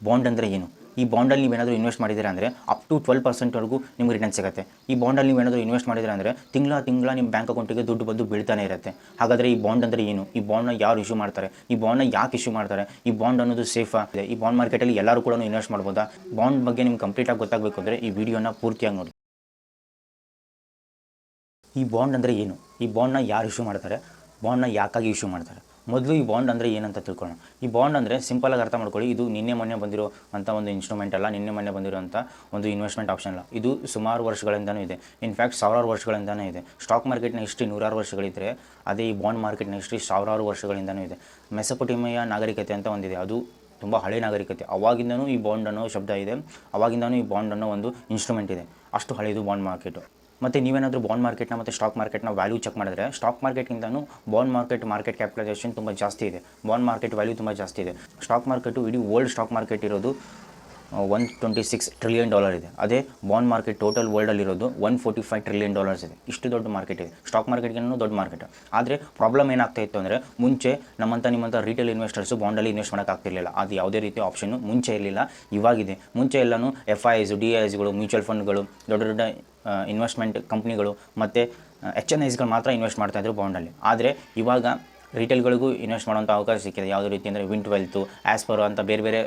Bond ಅಂದರೆ ಏನು? ಈ ಬಾಂಡಲ್ಲಿ ನೀವೇನಾದರೂ ಇನ್ವೆಸ್ಟ್ ಮಾಡಿದ್ದೀರಾ ಅಂದರೆ ಅಪ್ ಟು 12% ನಿಮ್ಗೆ ರಿಟರ್ನ್ ಸಿಗುತ್ತೆ. ಈ ಬಾಂಡಲ್ಲಿ ನೀವೇನಾದರೂ ಇನ್ವೆಸ್ಟ್ ಮಾಡಿದ್ದೀರಾ ಅಂದರೆ ತಿಂಗಳ ನಿಮ್ಮ ಬ್ಯಾಂಕ್ ಅಕೌಂಟಿಗೆ ದುಡ್ಡು ಬಂದು ಬೀಳ್ತಾನೆ ಇರುತ್ತೆ. ಹಾಗಾದರೆ ಈ ಬಾಂಡ್ ಅಂದರೆ ಏನು? ಈ ಬಾಂಡ್ನ ಯಾರು ಇಶ್ಯೂ ಮಾಡ್ತಾರೆ? ಈ ಬಾಂಡ್ನ ಯಾಕೆ ಇಶ್ಯೂ ಮಾಡ್ತಾರೆ? ಈ ಬಾಂಡ್ ಅನ್ನೋದು ಸೇಫಾ? ಈ ಬಾಂಡ್ ಮಾರ್ಕೆಟಲ್ಲಿ ಎಲ್ಲರೂ ಕೂಡ ಇನ್ವೆಸ್ಟ್ ಮಾಡ್ಬೋದಾ? ಬಾಂಡ್ ಬಗ್ಗೆ ನಿಮ್ಗೆ ಕಂಪ್ಲೀಟಾಗಿ ಗೊತ್ತಾಗಬೇಕು ಅಂದರೆ ಈ ವಿಡಿಯೋನ ಪೂರ್ತಿಯಾಗಿ ನೋಡಿ. ಈ ಬಾಂಡ್ ಅಂದರೆ ಏನು? ಈ ಬಾಂಡ್ನ ಯಾರು ಇಶ್ಯೂ ಮಾಡ್ತಾರೆ? ಬಾಂಡ್ನ ಯಾಕಾಗಿ ಇಶ್ಯೂ ಮಾಡ್ತಾರೆ? ಮೊದಲು ಈ ಬಾಂಡ್ ಅಂದರೆ ಏನಂತ ತಿಳ್ಕೊಳ್ಳೋಣ. ಈ ಬಾಂಡ್ ಅಂದರೆ ಸಿಂಪಲಾಗಿ ಅರ್ಥ ಮಾಡ್ಕೊಳ್ಳಿ, ಇದು ನಿನ್ನೆ ಮೊನ್ನೆ ಬಂದಿರೋ ಅಂಥ ಒಂದು ಇನ್ಸ್ಟ್ರೂಮೆಂಟ್ ಅಲ್ಲ, ನಿನ್ನೆ ಮೊನ್ನೆ ಬಂದಿರೋಂಥ ಒಂದು ಇನ್ವೆಸ್ಟ್ಮೆಂಟ್ ಆಪ್ಷನ್ ಅಲ್ಲ. ಇದು ಸುಮಾರು ವರ್ಷಗಳಿಂದನೂ ಇದೆ. ಇನ್ಫ್ಯಾಕ್ಟ್ ಸಾವಿರಾರು ವರ್ಷಗಳಿಂದನೇ ಇದೆ. ಸ್ಟಾಕ್ ಮಾರ್ಕೆಟ್ನ ಹಿಸ್ಟ್ರಿ ನೂರಾರು ವರ್ಷಗಳಿದ್ದರೆ ಅದೇ ಈ ಬಾಂಡ್ ಮಾರ್ಕೆಟ್ನ ಹಿಸ್ಟ್ರಿ ಸಾವಿರಾರು ವರ್ಷಗಳಿಂದನೂ ಇದೆ. ಮೆಸೊಪೊಟೇಮಿಯಾ ನಾಗರಿಕತೆ ಅಂತ ಒಂದಿದೆ, ಅದು ತುಂಬ ಹಳೆ ನಾಗರಿಕತೆ. ಅವಾಗಿಂದನೂ ಈ ಬಾಂಡ್ ಅನ್ನೋ ಶಬ್ದ ಇದೆ, ಅವಾಗಿಂದನೂ ಈ ಬಾಂಡ್ ಅನ್ನೋ ಒಂದು ಇನ್ಸ್ಟ್ರೂಮೆಂಟ್ ಇದೆ. ಅಷ್ಟು ಹಳೆಯದು ಬಾಂಡ್ ಮಾರ್ಕೆಟು. ಮತ್ತು ನೀವೇನಾದರೂ ಬಾಂಡ್ ಮಾರ್ಕೆಟ್ನ ಮತ್ತು ಸ್ಟಾಕ್ ಮಾರ್ಕೆಟ್ನ ವ್ಯಾಲ್ಯೂ ಚೆಕ್ ಮಾಡಿದ್ರೆ ಸ್ಟಾಕ್ ಮಾರ್ಕೆಟ್ಗಿಂತಲೂ ಬಾಂಡ್ ಮಾರ್ಕೆಟ್ ಕ್ಯಾಪಿಟಲೈಸೇಷನ್ ತುಂಬ ಜಾಸ್ತಿ ಇದೆ. ಬಾಂಡ್ ಮಾರ್ಕೆಟ್ ವ್ಯಾಲ್ಯೂ ತುಂಬ ಜಾಸ್ತಿ ಇದೆ. ಸ್ಟಾಕ್ ಮಾರ್ಕೆಟು ಇಡೀ ವರ್ಲ್ಡ್ ಸ್ಟಾಕ್ ಮಾರ್ಕೆಟ್ ಇರೋದು $126 ಟ್ರಿಲಿಯನ್ ಇದೆ. ಅದೇ ಬಾಂಡ್ ಮಾರ್ಕೆಟ್ ಟೋಟಲ್ ವರ್ಲ್ಡಲ್ಲಿರೋದು $145 ಟ್ರಿಲಿಯನ್ ಇದೆ. ಇಷ್ಟು ದೊಡ್ಡ ಮಾರ್ಕೆಟ್ ಇದೆ. ಸ್ಟಾಕ್ ಮಾರ್ಕೆಟ್ಗಿನ್ನೂ ದೊಡ್ಡ ಮಾರ್ಕೆಟ್. ಆದರೆ ಪ್ರಾಬ್ಲಮ್ ಏನಾಗ್ತಾ ಇತ್ತು ಅಂದರೆ, ಮುಂಚೆ ನಿಮ್ಮಂಥ ರಿಟೇಲ್ ಇನ್ವೆಸ್ಟರ್ಸು ಬಾಂಡಲ್ಲಿ ಇನ್ವೆಸ್ಟ್ ಮಾಡೋಕ್ಕಾಗ್ತಿರಲಿಲ್ಲ. ಅದು ಯಾವುದೇ ರೀತಿ ಆಪ್ಷನ್ನು ಮುಂಚೆ ಇರಲಿಲ್ಲ, ಇವಾಗಿದೆ. ಮುಂಚೆ ಎಲ್ಲನೂ FIIs, DIIsಗಳು, ಮ್ಯೂಚುವಲ್ ಫಂಡ್ಗಳು, ದೊಡ್ಡ ಇನ್ವೆಸ್ಟ್ಮೆಂಟ್ ಕಂಪ್ನಿಗಳು ಮತ್ತು HNIsಗಳು ಮಾತ್ರ ಇನ್ವೆಸ್ಟ್ ಮಾಡ್ತಾಯಿದ್ರು ಬಾಂಡಲ್ಲಿ. ಆದರೆ ಇವಾಗ ರಿಟೇಲ್ಗಳಿಗೂ ಇನ್ವೆಸ್ಟ್ ಮಾಡೋಂಥ ಅವಕಾಶ ಸಿಕ್ಕಿದೆ. ಯಾವುದೇ ರೀತಿ ಅಂದರೆ ವಿಂಟ್ ವೆಲ್ತು, ಆಸ್ಪರೋ ಅಂತ ಬೇರೆ ಬೇರೆ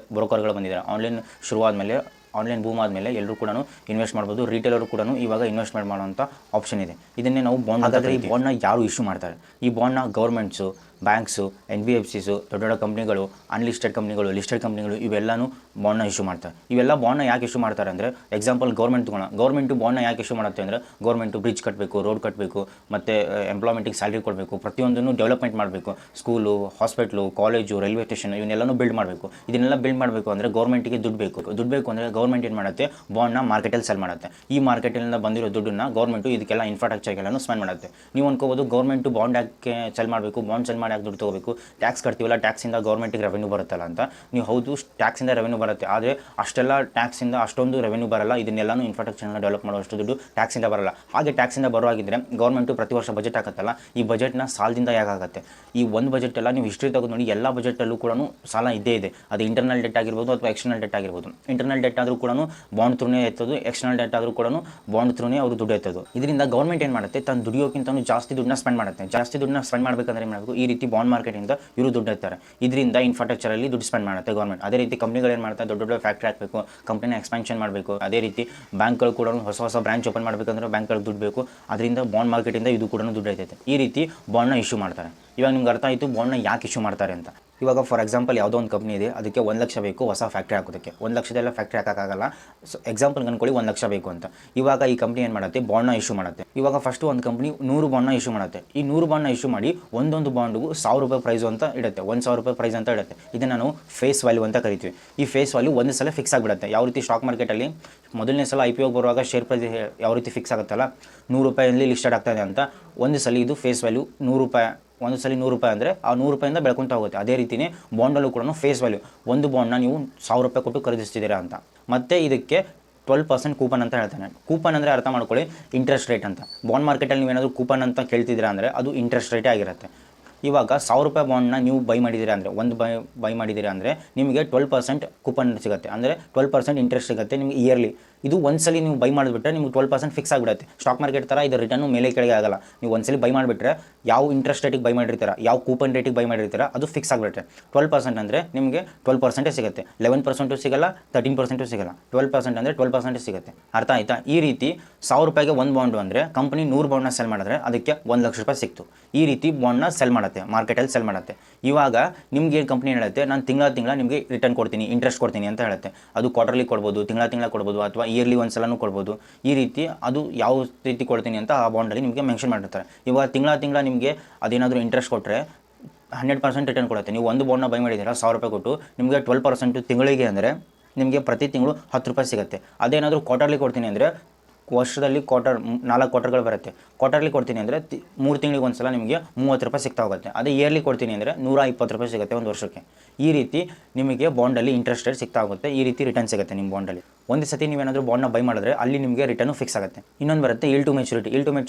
ಬಂದಿದ್ದಾರೆ. ಆನ್ಲೈನ್ ಶುರುವಾದಮೇಲೆ, ಆನ್ಲೈನ್ ಬೂಮ್ ಆದಮೇಲೆ ಎಲ್ಲರೂ ಕೂಡ ಇನ್ವೆಸ್ಟ್ ಮಾಡ್ಬೋದು. ರಿಟೇಲರು ಕೂಡ ಇವಾಗ ಇನ್ವೆಸ್ಟ್ಮೆಂಟ್ ಮಾಡೋಂಥ ಆಪ್ಷನ್ ಇದೆ. ಇದನ್ನೇ ನಾವು ಬಾಂಡ್. ಹಾಗಾದರೆ ಈ ಬಾಂಡ್ನ ಯಾರು ಇಶ್ಯೂ ಮಾಡ್ತಾರೆ? ಈ ಬಾಂಡ್ನ ಗೌರ್ಮೆಂಟ್ಸು, ಬ್ಯಾಂಕ್ಸು, NBFCಸು, ದೊಡ್ಡ ಕಂಪ್ನಿಗಳು, ಅನ್ಲಿಸ್ಟೆಡ್ ಕಂಪ್ನಿಗಳು, ಲಿಸ್ಟೆಡ್ ಕಂಪ್ನಿಗಳು ಇವೆಲ್ಲನೂ ಬಾಂಡ್ನ ಇಶ್ಯೂ ಮಾಡ್ತಾರೆ. ಇವೆಲ್ಲ ಬಾಂಡ್ನ ಯಾಕೆ ಇಶ್ಯೂ ಮಾಡ್ತಾರೆ ಅಂದರೆ, ಎಕ್ಸಾಂಪಲ್ ಗೌರ್ಮೆಂಟ್ ತೊಗೊಳ್ಳೋಣ. ಗೌರ್ಮೆಂಟು ಬಾಂಡ್ನ ಯಾಕೆ ಇಶ್ಯೂ ಮಾಡುತ್ತೆ ಅಂದರೆ, ಗೌರ್ಮೆಂಟು ಬ್ರಿಡ್ಜ್ ಕಟ್ಟಬೇಕು, ರೋಡ್ ಕಟ್ಟಬೇಕು, ಮತ್ತು ಎಂಪ್ಲಾಯ್ಮೆಂಟಿಗೆ ಸ್ಯಾಲ್ರಿ ಕೊಡಬೇಕು, ಪ್ರತಿಯೊಂದನ್ನು ಡೆವಲಪ್ಮೆಂಟ್ ಮಾಡಬೇಕು. School, hospital, college, railway station ಇವನ್ನೆಲ್ಲನೂ ಬಿಲ್ಡ್ ಮಾಡಬೇಕು. ಇದನ್ನೆಲ್ಲ ಬಿಲ್ಡ್ ಮಾಡಬೇಕು ಅಂದರೆ ಗೌರ್ಮೆಂಟಿಗೆ ದುಡ್ಡು ಬೇಕು ಅಂದರೆ ಗೌರ್ಮೆಂಟ್ ಏನು ಮಾಡುತ್ತೆ? ಬಾಂಡ್ನ ಮಾರ್ಕೆಟಲ್ಲಿ ಸೆಲ್ ಮಾಡುತ್ತೆ. ಈ ಮಾರ್ಕೆಟಲ್ಲಿಂದ ಬಂದಿರೋ ದುಡ್ಡನ್ನು ಗೌರ್ಮೆಂಟು ಇದಕ್ಕೆಲ್ಲ ಇನ್ಫ್ರಾಸ್ಟ್ರಕ್ಚರ್ಗೆಲ್ಲನೂ ಸ್ಪೆಂಡ್ ಮಾಡುತ್ತೆ. ನೀವು ಅನ್ಕೋಬೋದು ಗೌರ್ಮೆಂಟು ಬಾಂಡ್ ಯಾಕೆ ಸೆಲ್ ಮಾಡಬೇಕು, ಬಾಂಡ್ ಸೆಲ್ ಮಾಡಿ ಯಾಕೆ ದುಡ್ಡು ತೊಗೋಬೇಕು, ಟ್ಯಾಕ್ಸ್ ಕಟ್ತೀವಲ್ಲ, ಟ್ಯಾಕ್ಸಿಂದ ಗೌರ್ಮೆಂಟಿಗೆ ರೆವೆನ್ಯೂ ಬರುತ್ತಲ್ಲ ಅಂತ. ನೀವು ಹೌದು, ಟ್ಯಾಕ್ಸಿಂದ ರೆವೆನ್ಯೂ ಬರುತ್ತೆ, ಆದರೆ ಅಷ್ಟೆಲ್ಲ ಟ್ಯಾಕ್ಸಿಂದ ಅಷ್ಟೊಂದು ರೆವೆನ್ಯೂ ಬರಲ್ಲ. ಇದನ್ನೆಲ್ಲನೂ ಇನ್ಫ್ರಾಸ್ಟ್ರಕ್ಚರ್ನ ಡೆವಲಪ್ ಮಾಡುವಷ್ಟು ದುಡ್ಡು ಟ್ಯಾಕ್ಸಿಂದ ಬರಲ್ಲ. ಹಾಗೆ ಟ್ಯಾಕ್ಸಿಂದ ಬರುವಾಗಿದ್ದರೆ ಗೌರ್ಮೆಂಟು ಪ್ರತಿ ವರ್ಷ ಬಜೆಟ್ ಹಾಕತ್ತಲ್ಲ, ಈ ಬಜೆಟ್ನ ಸಾಲದಿಂದ ಯಾಕಾಗುತ್ತೆ? ಈ ಒಂದು ಬಜೆಟ್ ಎಲ್ಲ ನೀವು ಹಿಸ್ಟ್ರಿ ತೆಗೆದು ನೋಡಿ, ಎಲ್ಲ ಬಜೆಟಲ್ಲೂ ಕೂಡ ಸಾಲ ಇದ್ದೇ ಇದೆ. ಅದು ಇಂಟರ್ನಲ್ ಡೆಟ್ ಆಗಿರ್ಬೋದು ಅಥವಾ ಎಕ್ಸ್ಟರ್ನಲ್ ಡೆಟ್ ಆಗಿರ್ಬೋದು. ಇಂಟರ್ನಲ್ ಡೆಟ್ ಆದರೂ ಕೂಡ ಬಾಂಡ್ ಥ್ರೂನೇ ಎತ್ತೋದು, ಎಕ್ಸ್ಟರ್ನಲ್ ಡೆಟ್ ಆದರೂ ಕೂಡ ಬಾಂಡ್ ಥ್ರೂನೇ ಅವರು ದುಡ್ಡು ಎತ್ತೋದು. ಇದರಿಂದ ಗೌರ್ಮೆಂಟ್ ಏನು ಮಾಡುತ್ತೆ? ತನ್ನ ದುಡಿಯೋಕ್ಕಿಂತ ಜಾಸ್ತಿ ದುಡ್ಡನ್ನ ಸ್ಪೆಂಡ್ ಮಾಡುತ್ತೆ. ಜಾಸ್ತಿ ದುಡ್ಡನ್ನ ಸ್ಪೆಂಡ್ ಮಾಡಬೇಕಂದ್ರೆ ಏನು ಮಾಡಬೇಕು? ಈ ರೀತಿ ಬಾಂಡ್ ಮಾರ್ಕೆಟಿಂದ ಇವರು ದುಡ್ಡು ಎತ್ತಾರೆ. ಇದರಿಂದ ಇನ್ಫ್ರಾಸ್ಟ್ರಕ್ಚರಲ್ಲಿ ದುಡ್ಡು ಸ್ಪೆಂಡ್ ಮಾಡುತ್ತೆ ಗೌರ್ಮೆಂಟ್. ಅದೇ ರೀತಿ ಕಂಪ್ನಿಗಳು ಏನು ಮಾಡ್ತಾರೆ? ದೊಡ್ಡ ಫ್ಯಾಕ್ಟ್ರಿ ಹಾಕಬೇಕು, ಕಂಪ್ನಿನ ಎಕ್ಸ್ಪಾನ್ಷನ್ ಮಾಡಬೇಕು. ಅದೇ ರೀತಿ ಬ್ಯಾಂಕ್ಗಳು ಕೂಡ ಹೊಸ ಬ್ರಾಂಚ್ ಓಪನ್ ಮಾಡಬೇಕಂದ್ರೆ ಬ್ಯಾಂಕ್ಗಳಿಗೆ ದುಡ್ಡು ಬೇಕು. ಅದರಿಂದ ಬಾಂಡ್ ಮಾರ್ಕೆಟಿಂದ ಇದು ಕೂಡ ದುಡ್ಡು ಐತೈತೆ. ಈ ರೀತಿ ಬಾಂಡ್ನ ಇಶ್ಯೂ ಮಾಡ್ತಾರೆ. ಇವಾಗ ನಿಮ್ಗೆ ಅರ್ಥ ಆಯಿತು ಬಾಂಡ್ನ ಯಾಕೆ ಇಶ್ಯೂ ಮಾಡ್ತಾರೆ ಅಂತ. ಇವಾಗ ಫಾರ್ ಎಕ್ಸಾಂಪಲ್ ಯಾವುದೋ ಒಂದು ಕಂಪ್ನಿ ಇದೆ, ಅದಕ್ಕೆ 1 ಲಕ್ಷ ಬೇಕು ಹೊಸ ಫ್ಯಾಕ್ಟ್ರಿ ಹಾಕೋದಕ್ಕೆ. 1 ಲಕ್ಷದೆಲ್ಲ ಫ್ಯಾಕ್ಟ್ರಿ ಹಾಕೋಕ್ಕಾಗಲ್ಲ. ಸೊ ಎಕ್ಸಾಂಪಲ್ಗೆ ಅಂದ್ಕೊಳ್ಳಿ 1 ಲಕ್ಷ ಬೇಕು ಅಂತ. ಇವಾಗ ಈ ಕಂಪ್ನಿ ಏನು ಮಾಡುತ್ತೆ? ಬಾಂಡ್ನ ಇಶ್ಯೂ ಮಾಡುತ್ತೆ. ಇವಾಗ ಫಸ್ಟು ಒಂದು ಕಂಪ್ನಿ 100 ಬಾಂಡ್ನ ಇಶ್ಯೂ ಮಾಡುತ್ತೆ. ಈ 100 ಬಾಂಡ್ನ ಇಶ್ಯೂ ಮಾಡಿ ಒಂದೊಂದು ಬಾಂಡ್ಗೂ ₹1000 ಪ್ರೈಸು ಅಂತ ಇಡುತ್ತೆ, $1000 ಪ್ರೈಸ್ ಅಂತ ಇಡುತ್ತೆ. ಇದನ್ನು ನಾವು ಫೇಸ್ ವ್ಯಾಲ್ಯೂ ಅಂತ ಕರಿತೀವಿ. ಈ ಫೇಸ್ ವ್ಯಾಲ್ಯೂ ಒಂದು ಸಲ ಫಿಕ್ಸ್ ಆಗಿಬಿಡುತ್ತೆ. ಯಾವ ರೀತಿ ಸ್ಟಾಕ್ ಮಾರ್ಕೆಟಲ್ಲಿ ಮೊದಲನೇ ಸಲ IPO ಬರುವಾಗ ಶೇರ್ ಪ್ರೈಸ್ ಯಾವ ರೀತಿ ಫಿಕ್ಸ್ ಆಗುತ್ತಲ್ಲ, ₹100 ಲಿಸ್ಟೆಡ್ ಆಗ್ತಾಯಿದೆ ಅಂತ. ಒಂದು ಸಲ ಇದು ಫೇಸ್ ವ್ಯಾಲ್ಯೂ ₹100. ಒಂದು ಸಲ ₹100 ಅಂದರೆ ಆ ₹100 ಬೆಳ್ಕೊತಾ ಹೋಗುತ್ತೆ. ಅದೇ ರೀತಿಯೇ ಬಾಂಡಲ್ಲೂ ಕೂಡ ಫೇಸ್ ವ್ಯಾಲ್ಯೂ, ಒಂದು ಬಾಂಡ್ನ ನೀವು ₹1000 ಕೊಟ್ಟು ಖರೀದಿಸ್ತಿದ್ದೀರಾ ಅಂತ. ಮತ್ತು ಇದಕ್ಕೆ 12% ಕೂಪನ್ ಅಂತ ಹೇಳ್ತಾನೆ. ಕೂಪನ್ ಅಂದರೆ ಅರ್ಥ ಮಾಡ್ಕೊಳ್ಳಿ, ಇಂಟ್ರೆಸ್ಟ್ ರೇಟ್ ಅಂತ. ಬಾಂಡ್ ಮಾರ್ಕೆಟಲ್ಲಿ ನೀವೇನಾದರೂ ಕೂಪನ್ ಅಂತ ಕೇಳ್ತಿದ್ದೀರಾ ಅಂದರೆ ಅದು ಇಂಟ್ರೆಸ್ಟ್ ರೇಟೇ ಆಗಿರುತ್ತೆ. ಇವಾಗ ₹1000 ಬಾಂಡ್ನ ನೀವು ಬೈ ಮಾಡಿದ್ದೀರಾ ಅಂದರೆ, ಒಂದು ಬೈ ಮಾಡಿದ್ದೀರಾ ಅಂದರೆ ನಿಮಗೆ 12% ಕೂಪನ್ ಸಿಗುತ್ತೆ. ಅಂದರೆ 12% ಇಂಟ್ರೆಸ್ಟ್ ಸಿಗುತ್ತೆ ನಿಮಗೆ ಇಯರ್ಲಿ. ಇದು ಒಂದ್ಸಲಿ ನೀವು ಬೈ ಮಾಡಿಬಿಟ್ರೆ ನಿಮ್ಗೆ 12% ಫಿಕ್ಸ್ ಆಗಿಬಿಡುತ್ತೆ. ಸ್ಟಾಕ್ ಮಾರ್ಕೆಟ್ ಥರ ಇದು ರಿಟರ್ನು ಮೇಲೆ ಕೆಳಗೆ ಆಗಲ್ಲ. ನೀವು ಒಂದ್ಸಲಿ ಬೈ ಮಾಡಿಬಿಟ್ರೆ ಯಾವ ಇಂಟ್ರೆಸ್ಟ್ ರೇಟಿಗೆ ಬೈ ಮಾಡಿರ್ತೀರ, ಯಾವ ಕೂಪನ್ ರೇಟಿಗೆ ಬೈ ಮಾಡಿರ್ತೀರ ಅದು ಫಿಕ್ಸ್ ಆಗಿಬಿಟ್ರೆ 12% ಅಂದರೆ ನಿಮಗೆ 12% ಸಿಗುತ್ತೆ. 11% ಸಿಗಲ್ಲ, 13% ಸಿಗಲ್ಲ. 12% ಅಂದರೆ 12% ಸಿಗುತ್ತೆ. ಅರ್ಥ ಆಯಿತಾ? ಈ ರೀತಿ ₹1000ಗೆ ಒಂದು ಬಾಂಡು ಅಂದರೆ ಕಂಪನಿ 100 ಬಾಂಡ್ನ ಸೆಲ್ ಮಾಡಿದ್ರೆ ಅದಕ್ಕೆ ₹1 ಲಕ್ಷ ಸಿಕ್ತು. ಈ ರೀತಿ ಬಾಂಡ್ನ ಸೆಲ್ ಮಾಡುತ್ತೆ, ಮಾರ್ಕೆಟಲ್ಲಿ ಸೆಲ್ ಮಾಡುತ್ತೆ. ಇವಾಗ ನಿಮ್ಗೆ ಏನು ಕಂಪ್ನಿ ಹೇಳುತ್ತೆ? ನಾನು ತಿಂಗಳ ನಿಮಗೆ ರಿಟರ್ನ್ ಕೊಡ್ತೀನಿ, ಇಂಟ್ರೆಸ್ಟ್ ಕೊಡ್ತೀನಿ ಅಂತ ಹೇಳುತ್ತೆ. ಅದು ಕ್ವಾರ್ಟರ್ಲಿ ಕೊಡ್ಬೋದು, ತಿಂಗಳ ಕೊಡ್ಬೋದು, ಅಥವಾ ಇಯರ್ಲಿ ಒಂದು ಸಲನೂ ಕೊಡ್ಬೋದು. ಈ ರೀತಿ ಅದು ಯಾವ ರೀತಿ ಕೊಡ್ತೀನಿ ಅಂತ ಆ ಬಾಂಡಲ್ಲಿ ನಿಮಗೆ ಮೆನ್ಷನ್ ಮಾಡಿರ್ತಾರೆ. ಇವಾಗ ತಿಂಗಳ ನಿಮಗೆ ಅದೇನಾದರೂ ಇಂಟ್ರೆಸ್ಟ್ ಕೊಟ್ಟರೆ 100% ರಿಟರ್ನ್ ಕೊಡುತ್ತೆ. ನೀವು ಒಂದು ಬಾಂಡ್ನ ಬೈ ಮಾಡಿದ್ದೀರಾ ₹1000 ಕೊಟ್ಟು, ನಿಮಗೆ 12% ತಿಂಗಳಿಗೆ ಅಂದರೆ ನಿಮಗೆ ಪ್ರತಿ ತಿಂಗಳು ₹10 ಸಿಗುತ್ತೆ. ಅದೇನಾದರೂ ಕ್ವಾರ್ಟರ್ಲಿ ಕೊಡ್ತೀನಿ ಅಂದರೆ ವರ್ಷದಲ್ಲಿ ಕ್ವಾರ್ಟರ್ 4 ಕ್ವಾರ್ಟರ್ಗಳು ಬರುತ್ತೆ. ಕ್ವಾರ್ಟರ್ಲಿ ಕೊಡ್ತೀನಿ ಅಂದರೆ 3 ತಿಂಗಳಿಗೆ ಒಂದು ಸಲ ನಿಮಗೆ 30 ರೂಪಾಯಿ ಸಿಗ್ತಾ ಹೋಗುತ್ತೆ. ಅದೇ ಇಯರ್ಲಿ ಕೊಡ್ತೀನಿ ಅಂದರೆ 120 ರೂಪಾಯಿ ಸಿಗುತ್ತೆ ಒಂದು ವರ್ಷಕ್ಕೆ. ಈ ರೀತಿ ನಿಮಗೆ ಬಾಂಡಲ್ಲಿ ಇಂಟ್ರೆಸ್ಟ್ ರೇಟ್ ಸಿಗ್ತಾ ಹೋಗುತ್ತೆ. ಈ ರೀತಿ ರಿಟರ್ನ್ ಸಿಗುತ್ತೆ ನಿಮ್ಮ ಬಾಂಡಲ್ಲಿ. ಒಂದು ಸತಿ ನೀವೇನಾದರೂ ಬಾಂಡ್ನ ಬೈ ಮಾಡಿದ್ರೆ ಅಲ್ಲಿ ನಿಮಗೆ ರಿಟರ್ನು ಫಿಕ್ಸ್ ಆಗುತ್ತೆ. ಇನ್ನೊಂದು ಬರುತ್ತೆ ಈಲ್ಡ್ ಟು ಮೆಚುರಿಟಿ.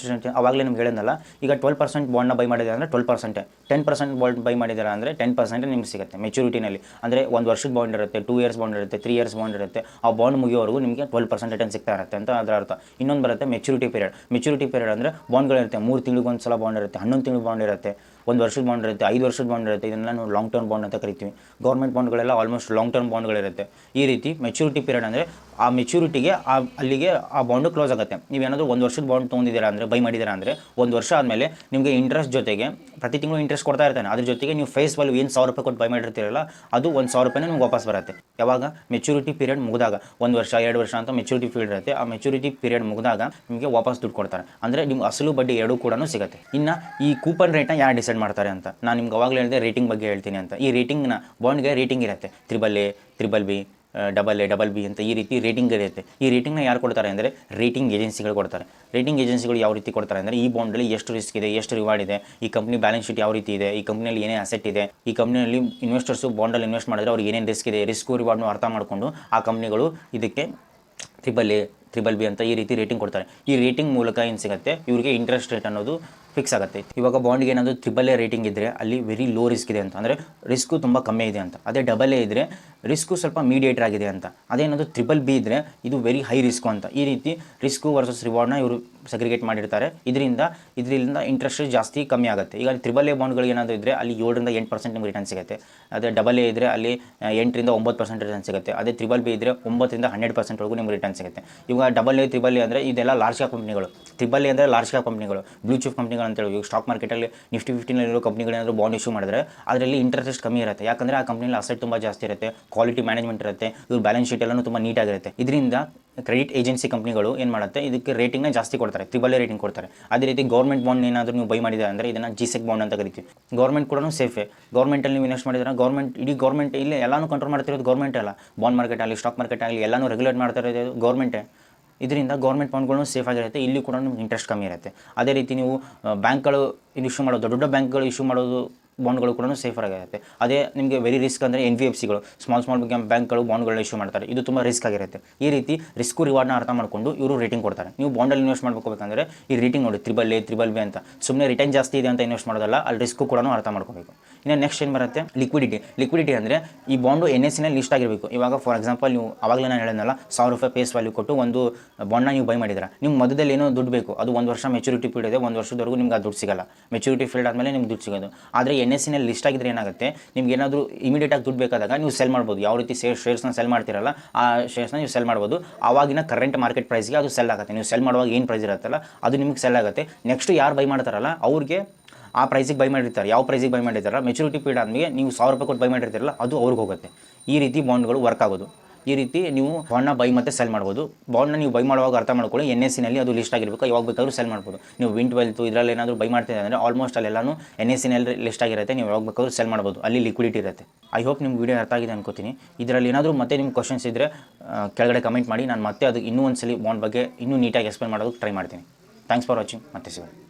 ಆವಾಗಲೇ ನಿಮ್ಗೆ ಹೇಳಿದ್ನಲ್ಲ, ಈಗ 12% ಬಾಂಡ್ನ ಬೈ ಮಾಡಿದ್ರೆ ಅಂದರೆ 12%, 10% ಬಾಂಡ್ ಬೈ ಮಾಡಿದ್ದಾರೆ ಅಂದರೆ 10% ನಿಮ್ಗೆ ಸಿಗುತ್ತೆ ಮೆಚುರಿಟಿನಲ್ಲಿ. ಅಂದರೆ 1 ವರ್ಷದ ಬಾಂಡ್ ಇರುತ್ತೆ, 2 ಇಯರ್ಸ್ ಬಾಂಡ್ ಇರುತ್ತೆ, 3 ಇಯರ್ಸ್ ಬಾಂಡ್ ಇರುತ್ತೆ. ಆ ಬಾಂಡ್ ಮುಗಿಯೋವರೆಗೂ ನಿಮಗೆ 12% ರಿಟರ್ನ್ ಸಿಗ್ತಾ ಇರುತ್ತೆ ಅಂತ ಅದರ ಅರ್ಥ. ಇನ್ನೊಂದು ಬರುತ್ತೆ ಮೆಚುರಿಟಿ ಪೀರಿಯಡ್ ಅಂದರೆ ಬಾಂಡ್ಗಳಿರುತ್ತೆ 3 ತಿಂಗಳಿಗೆ ಒಂದು ಸಲ ಬಾಂಡ್ ಇರುತ್ತೆ, 11 ತಿಂಗಳು ಬಾಂಡ್ ಇರುತ್ತೆ, 1 ವರ್ಷದ ಬಾಂಡ್ ಇರುತ್ತೆ, 5 ವರ್ಷದ ಬಾಂಡ್ ಇರುತ್ತೆ. ಇದನ್ನೆಲ್ಲ ನಾವು ಲಾಂಗ್ ಟರ್ಮ್ ಬಾಂಡ್ ಅಂತ ಕರಿತೀವಿ. ಗೌರ್ಮೆಂಟ್ ಬಾಂಡ್ಗಳೆಲ್ಲ ಆಲ್ಮೋಸ್ಟ್ ಲಾಂಗ್ ಟರ್ಮ್ ಬಾಂಡ್ಗಳಿರುತ್ತೆ. ಈ ರೀತಿ ಮೆಚುರಿಟಿ ಪೀರಿಯಡ್ ಅಂದರೆ ಆ ಮೆಚುರಿಟಿಗೆ ಅಲ್ಲಿಗೆ ಆ ಬಾಂಡು ಕ್ಲೋಸ್ ಆಗುತ್ತೆ. ನೀವೇನಾದರೂ 1 ವರ್ಷದ ಬಾಂಡ್ ತೊಗೊಂಡಿದ್ದೀರಾ ಅಂದರೆ, ಬೈ ಮಾಡಿದ್ದೀರಾ ಅಂದರೆ 1 ವರ್ಷ ಆದಮೇಲೆ ನಿಮಗೆ ಇಂಟ್ರೆಸ್ಟ್ ಜೊತೆಗೆ ಪ್ರತಿ ತಿಂಗಳು ಇಂಟ್ರೆಸ್ಟ್ ಕೊಡ್ತಾ ಇರ್ತಾನೆ. ಅದ್ರ ಜೊತೆಗೆ ನೀವು ಫೇಸ್ ವ್ಯಾಲ್ಯೂ ಏನು 1000 ರೂಪಾಯಿ ಕೊಟ್ಟು ಬೈ ಮಾಡಿರ್ತೀರಲ್ಲ, ಅದು 1,000 ರೂಪಾಯಿನೇ ನಿಮ್ಗೆ ವಾಪಸ್ ಬರುತ್ತೆ. ಯಾವಾಗ ಮೆಚುರಿಟಿ ಪೀರಿಯಡ್ ಮುಗಿದಾಗ, 1 ವರ್ಷ 2 ವರ್ಷ ಅಂತ ಮೆಚುರಿಟಿ ಪೀರಿಯಡ್ ಇರುತ್ತೆ. ಆ ಮೆಚುರಿಟಿ ಪೀರಿಯಡ್ ಮುಗಿದಾಗ ನಿಮಗೆ ವಾಪಸ್ ದುಡ್ಡು ಕೊಡ್ತಾರೆ. ಅಂದರೆ ನಿಮ್ಗೆ ಅಸಲು ಬಡ್ಡಿ ಎರಡೂ ಕೂಡ ಸಿಗುತ್ತೆ. ಇನ್ನು ಈ ಕೂಪನ್ ರೇಟ್ನ ಯಾರು ಡಿಸೈಡ್ ಮಾಡ್ತಾರೆ ಅಂತ ನಾನು ನಿಮ್ಗೆ ಅವಾಗಲೇ ಹೇಳಿದೆ, ರೇಟಿಂಗ್ ಬಗ್ಗೆ ಹೇಳ್ತೀನಿ ಅಂತ. ಈ ರೇಟಿಂಗ್ನ ಬಾಂಡ್ಗೆ ರೇಟಿಂಗ್ ಇರುತ್ತೆ, AAA, BBB, AA, BB ಅಂತ ಈ ರೀತಿ ರೇಟಿಂಗ್ ಇರುತ್ತೆ. ಈ ರೇಟಿಂಗ್ನ ಯಾರು ಕೊಡ್ತಾರೆ ಅಂದರೆ ರೇಟಿಂಗ್ ಏಜೆನ್ಸಿಗಳು ಕೊಡ್ತಾರೆ. ರೇಟಿಂಗ್ ಏಜೆನ್ಸಿಗಳು ಯಾವ ರೀತಿ ಕೊಡ್ತಾರೆ ಅಂದರೆ, ಈ ಬಾಂಡಲ್ಲಿ ಎಷ್ಟು ರಿಸ್ಕ್ ಇದೆ, ಎಷ್ಟು ರಿವಾರ್ಡ್ ಇದೆ, ಈ ಕಂಪ್ನಿ ಬ್ಯಾಲೆನ್ಸ್ ಶೀಟ್ ಯಾವ ರೀತಿ ಇದೆ, ಈ ಕಂಪ್ನಿಯಲ್ಲಿ ಏನೇ ಅಸೆಟ್ ಇದೆ, ಈ ಕಂಪ್ನಿಯಲ್ಲಿ ಇನ್ವೆಸ್ಟರ್ಸು ಬಾಂಡಲ್ಲಿ ಇನ್ವೆಸ್ಟ್ ಮಾಡಿದ್ರೆ ಅವ್ರಿಗೆ ಏನೇನು ರಿಸ್ಕ್ ಇದೆ, ರಿಸ್ಕು ರಿವಾರ್ಡ್ನು ಅರ್ಥ ಮಾಡಿಕೊಂಡು ಆ ಕಂಪ್ನಿಗಳು ಇದಕ್ಕೆ AAA, BBB ಅಂತ ಈ ರೀತಿ ರೇಟಿಂಗ್ ಕೊಡ್ತಾರೆ. ಈ ರೇಟಿಂಗ್ ಮೂಲಕ ಏನು ಸಿಗುತ್ತೆ, ಇವರಿಗೆ ಇಂಟ್ರೆಸ್ಟ್ ರೇಟ್ ಅನ್ನೋದು ಫಿಕ್ಸ್ ಆಗುತ್ತೆ. ಇವಾಗ ಬಾಂಡ್ಗೆ ಏನಾದರೂ AAA ರೇಟಿಂಗ್ ಇದ್ದರೆ ಅಲ್ಲಿ ವೆರಿ ಲೋ ರಿಸ್ಕ್ ಇದೆ ಅಂತ, ಅಂದರೆ ರಿಸ್ಕು ತುಂಬ ಕಮ್ಮಿ ಇದೆ ಅಂತ. ಅದೇ AA ಇದ್ದರೆ ರಿಸ್ಕು ಸ್ವಲ್ಪ ಮೀಡಿಯೇಟರ್ ಆಗಿದೆ ಅಂತ. ಅದೇನಾದರೂ BBB ಇದ್ದರೆ ಇದು ವೆರಿ ಹೈ ರಿಸ್ಕು ಅಂತ. ಈ ರೀತಿ ರಿಸ್ಕು ವರ್ಸಸ್ ರಿವಾರ್ಡ್ನ ಇವರು ಸೆಗ್ರಿಗೇಟ್ ಮಾಡಿರ್ತಾರೆ. ಇದರಿಂದ ಇಂಟ್ರೆಸ್ಟ್ ರೇಟ್ ಜಾಸ್ತಿ ಕಮ್ಮಿ ಆಗುತ್ತೆ. ಈಗ AAA ಬಾಂಡ್ಗಳು ಏನಾದರೂ ಇದ್ದರೆ ಅಲ್ಲಿ 7ರಿಂದ 8% ನಿಮ್ಗೆ ರಿಟರ್ನ್ ಸಿಗುತ್ತೆ. ಅದೇ AA ಇದ್ದರೆ ಅಲ್ಲಿ 8ರಿಂದ 9% ರಿಟರ್ನ್ ಸಿಗುತ್ತೆ. ಅದೇ BBB ಇದ್ದರೆ 9ರಿಂದ 12% ನಿಮ್ಗೆ ರಿಟರ್ನ್ ಸಿಗುತ್ತೆ. ಇವಾಗ AA, AAA ಅಂದರೆ ಇದೆಲ್ಲ ಲಾರ್ಜ್ ಕ್ಯಾಪ್ ಕಂಪ್ನಿಗಳು. AAA ಅಂದರೆ ಲಾರ್ಜ್ ಕ್ಯಾಪ್ ಕಂಪ್ನಿಗಳು, ಬ್ಲೂ ಚಿಪ್ ಕಂಪ್ನಿಗಳು ಅಂತೇಳಿ. ಈಗ ಸ್ಟಾಕ್ ಮಾರ್ಕೆಟಲ್ಲಿ ನಿಫ್ಟಿ 15 ಕಂಪ್ನಿಗಳೇನಾದರೂ ಬಾಂಡ್ ಇಶ್ಯೂ ಮಾಡಿದ್ರೆ ಅದರಲ್ಲಿ ಇಂಟ್ರೆಸ್ಟ್ ಕಮ್ಮಿ ಇರುತ್ತೆ. ಯಾಕಂದರೆ ಆ ಕಂಪ್ನಿಯಲ್ಲಿ ಅಸೆಟ್ ತುಂಬ ಜಾಸ್ತಿ ಇರುತ್ತೆ, ಕ್ವಾಲಿಟಿ ಮ್ಯಾನೇಜ್ಮೆಂಟ್ ಇರುತ್ತೆ, ಇವ್ರ ಬ್ಯಾಲೆನ್ಸ್ ಶೀಟ್ ಎಲ್ಲನೂ ತುಂಬ ನೀಟಾಗಿರುತ್ತೆ. ಇದರಿಂದ ಕ್ರೆಡಿಟ್ ಏಜೆನ್ಸಿ ಕಂಪ್ನಿಗಳು ಏನು ಮಾಡುತ್ತೆ, ಇದಕ್ಕೆ ರೇಟಿಂಗ್ನ ಜಾಸ್ತಿ ಕೊಡ್ತಾರೆ, AAA ರೇಟಿಂಗ್ ಕೊಡ್ತಾರೆ. ಅದೇ ರೀತಿ ಗೌರ್ಮೆಂಟ್ ಬಾಂಡ್ ಏನಾದರೂ ನೀವು ಬೈ ಮಾಡಿದೆ ಅಂದರೆ ಇದನ್ನು GSEC ಬಾಂಡ್ ಅಂತ ಕರಿತೀವಿ. ಗೌರ್ಮೆಂಟ್ ಕೂಡ ಸೇಫೇ. ಗೌರ್ಮೆಂಟಲ್ಲಿ ನೀವು ಇನ್ವೆಸ್ಟ್ ಮಾಡಿದ್ರೆ ಇಡೀ ಗೌರ್ಮೆಂಟ್ ಇಲ್ಲೇ ಎಲ್ಲನೂ ಕಂಟ್ರೋಲ್ ಮಾಡ್ತಿರೋದು ಗೌರ್ಮೆಂಟ್ ಅಲ್ಲ. ಬಾಂಡ್ ಮಾರ್ಕೆಟ್ ಆಗಲಿ, ಸ್ಟಾಕ್ ಮಾರ್ಕೆಟ್ ಆಗಲಿ ಎಲ್ಲನೂ ರೆಗ್ಯುಲೇಟ್ ಮಾಡ್ತಾ ಇರೋದು ಗೌರ್ಮೆಂಟೇ. ಇದರಿಂದ ಗೌರ್ಮೆಂಟ್ ಬಾಂಡ್ಗಳು ಸೇಫ್ ಆಗಿರುತ್ತೆ. ಇಲ್ಲಿ ಕೂಡ ನಿಮ್ಗೆ ಇಂಟ್ರೆಸ್ಟ್ ಕಮ್ಮಿ ಇರುತ್ತೆ. ಅದೇ ರೀತಿ ನೀವು ಬ್ಯಾಂಕ್ಗಳು ಇಶ್ಯೂ ಮಾಡೋದು, ದೊಡ್ಡ ಬ್ಯಾಂಕ್ಗಳು ಇಶ್ಯೂ ಮಾಡೋದು ಬಾಂಡ್ಗಳು ಕೂಡ ಸೇಫರ್ ಆಗಿರುತ್ತೆ. ಅದೇ ನಿಮಗೆ ವೆರಿ ರಿಸ್ಕ್ ಅಂದರೆ NBFCಗಳು, ಸ್ಮಾಲ್ ಬ್ಯಾಂಕ್ಗಳು ಬಾಂಡ್ಗಳನ್ನ ಇಶ್ಯೂ ಮಾಡ್ತಾರೆ. ಇದು ತುಂಬ ರಿಸ್ಕ್ ಆಗಿರುತ್ತೆ. ಈ ರೀತಿ ರಿಸ್ಕು ರಿವಾರ್ಡ್ನ ಅರ್ಥ ಮಾಡಿಕೊಂಡು ಇವರು ರೇಟಿಂಗ್ ಕೊಡ್ತಾರೆ. ನೀವು ಬಾಂಡಲ್ಲಿ ಇನ್ವೆಸ್ಟ್ ಮಾಡಬೇಕಂದ್ರೆ ಈ ರೇಟಿಂಗ್ ನೋಡಿ, AAA, BBB ಅಂತ. ಸುಮ್ಮನೆ ರಿಟರ್ನ್ ಜಾಸ್ತಿ ಇದೆ ಅಂತ ಇನ್ವೆಸ್ಟ್ ಮಾಡೋದಲ್ಲ, ಅಲ್ಲಿ ರಿಸ್ಕು ಕೂಡ ಅರ್ಥ ಮಾಡ್ಕೋಬೇಕು. ಇನ್ನು ನೆಕ್ಸ್ಟ್ ಏನು ಬರುತ್ತೆ, ಲಿಕ್ವಿಡಿಟಿ ಅಂದರೆ ಈ ಬಾಂಡು NSE ಲಿಸ್ಟ್ ಆಗಿರಬೇಕು. ಇವಾಗ ಫಾರ್ ಎಕ್ಸಾಂಪಲ್ ನೀವು ಆವಾಗಲೇ ನಾನು ಹೇಳಿದ್ನಲ್ಲ, 1000 ರೂಪಾಯಿ ಫೇಸ್ ವ್ಯಾಲ್ಯೂ ಕೊಟ್ಟು ಒಂದು ಬಾಂಡ್ನ ನೀವು ಬೈ ಮಾಡಿದ್ರೆ, ನಿಮ್ಮ ಮಧ್ಯದಲ್ಲಿ ಏನೋ ದುಡ್ಡು ಬೇಕು, ಅದು 1 ವರ್ಷ ಮೆಚುರಿಟಿ ಪೀರಿಯಡ್ ಇದೆ, 1 ವರ್ಷದವರೆಗೂ ನಿಮ್ಗೆ ಆ ದುಡ್ಡು ಸಿಗಲ್ಲ. ಮೆಚುರಿಟಿ ಫೀಲ್ಡ್ ಆದಮೇಲೆ ನಿಮ್ಗೆ ದುಡ್ಡು ಸಿಗೋದು. ಆದರೆ NSE ಲಿಸ್ಟ್ ಆಗಿದ್ರೆ ಏನಾಗುತ್ತೆ, ನಿಮ್ಗೆ ಏನಾದರೂ ಇಮಿಡಿಯೇಟಾಗಿ ದುಡ್ಡು ಬೇಕಾದಾಗ ನೀವು ಸೆಲ್ ಮಾಡ್ಬೋದು. ಯಾವ ರೀತಿ ಶೇರ್ಸ್ನ ಸೆಲ್ ಮಾಡ್ತಿರಲ್ಲ, ಆ ಶೇರ್ಸ್ನ ನೀವು ಸೆಲ್ ಮಾಡ್ಬೋದು. ಆವಾಗಿನ ಕರೆಂಟ್ ಮಾರ್ಕೆಟ್ ಪ್ರೈಸ್ಗೆ ಅದು ಸೆಲ್ ಆಗುತ್ತೆ. ನೀವು ಸೆಲ್ ಮಾಡುವಾಗ ಏನು ಪ್ರೈಸ್ ಇರುತ್ತಲ್ಲ ಅದು ನಿಮಗೆ ಸೆಲ್ ಆಗುತ್ತೆ. ನೆಕ್ಸ್ಟ್ ಯಾರು ಬೈ ಮಾಡ್ತಾರಲ್ಲ ಅವ್ರಿಗೆ ಆ ಪ್ರೈಸಿಗೆ ಬೈ ಮಾಡಿರ್ತಾರೆ. ಯಾವ ಪ್ರೈಸಿಗೆ ಬೈ ಮಾಡಿರ್ತಾರಲ್ಲ, ಮೆಚುರಿಟಿ ಪೀರಿಯಡ್ ಆದಮೇಲೆ ನೀವು 1000 ರೂಪಾಯಿ ಕೊಟ್ಟು ಬೈ ಮಾಡಿರ್ತೀರಲ್ಲ ಅದು ಅವ್ರಿಗೆ ಹೋಗುತ್ತೆ. ಈ ರೀತಿ ಬಾಂಡ್ಗಳು ವರ್ಕ್ ಆಗೋದು. ಈ ರೀತಿ ನೀವು ಬಾಂಡ್ನ ಬೈ ಮತ್ತು ಸೆಲ್ ಮಾಡ್ಬೋದು. ಬಾಂಡ್ನ ನೀವು ಬೈ ಮಾಡುವಾಗ ಅರ್ಥ ಮಾಡ್ಕೊಳ್ಳಿ, NSE ಅದು ಲಿಸ್ಟ್ ಆಗಿರಬೇಕು. ಯಾವಾಗ ಬೇಕಾದ್ರೂ ಸೆಲ್ ಮಾಡ್ಬೋದು. ನೀವು Win12 ಇದರಲ್ಲಿ ಏನಾದರೂ ಬೈ ಮಾಡ್ತಿದೆ ಅಂದರೆ ಆಲ್ಮೋಸ್ಟ್ ಅಲ್ಲೆಲ್ಲನೂ NSE ಲಿಸ್ಟ್ ಆಗಿರುತ್ತೆ. ನೀವು ಯಾವಾಗ ಬೇಕಾದ್ರೂ ಸೆಲ್ ಮಾಡ್ಬೋದು, ಅಲ್ಲಿ ಲಿಕ್ವಿಡಿಟಿ ಇರುತ್ತೆ. ಐ ಹೋಪ್ ನಿಮ್ಗೆ ವಿಡಿಯೋ ಅರ್ಥ ಆಗಿದೆ ಅನ್ಕೋತೀನಿ. ಇದರಲ್ಲಿ ಏನಾದರೂ ಮತ್ತೆ ನಿಮ್ಗೆ ಕ್ವಶನ್ಸ್ ಇದ್ದರೆ ಕೆಳಗಡೆ ಕಮೆಂಟ್ ಮಾಡಿ. ನಾನು ಮತ್ತೆ ಅದು ಇನ್ನೂ ಒಂದ್ಸಲಿ ಬಾಂಡ್ ಬಗ್ಗೆ ಇನ್ನೂ ನೀಟಾಗಿ ಎಕ್ಸ್ಪ್ಲೇನ್ ಮಾಡೋದಕ್ಕೆ ಟ್ರೈ ಮಾಡ್ತೀನಿ. Thanks for watching. ಮತ್ತೆ ಸಿಗೋಣ.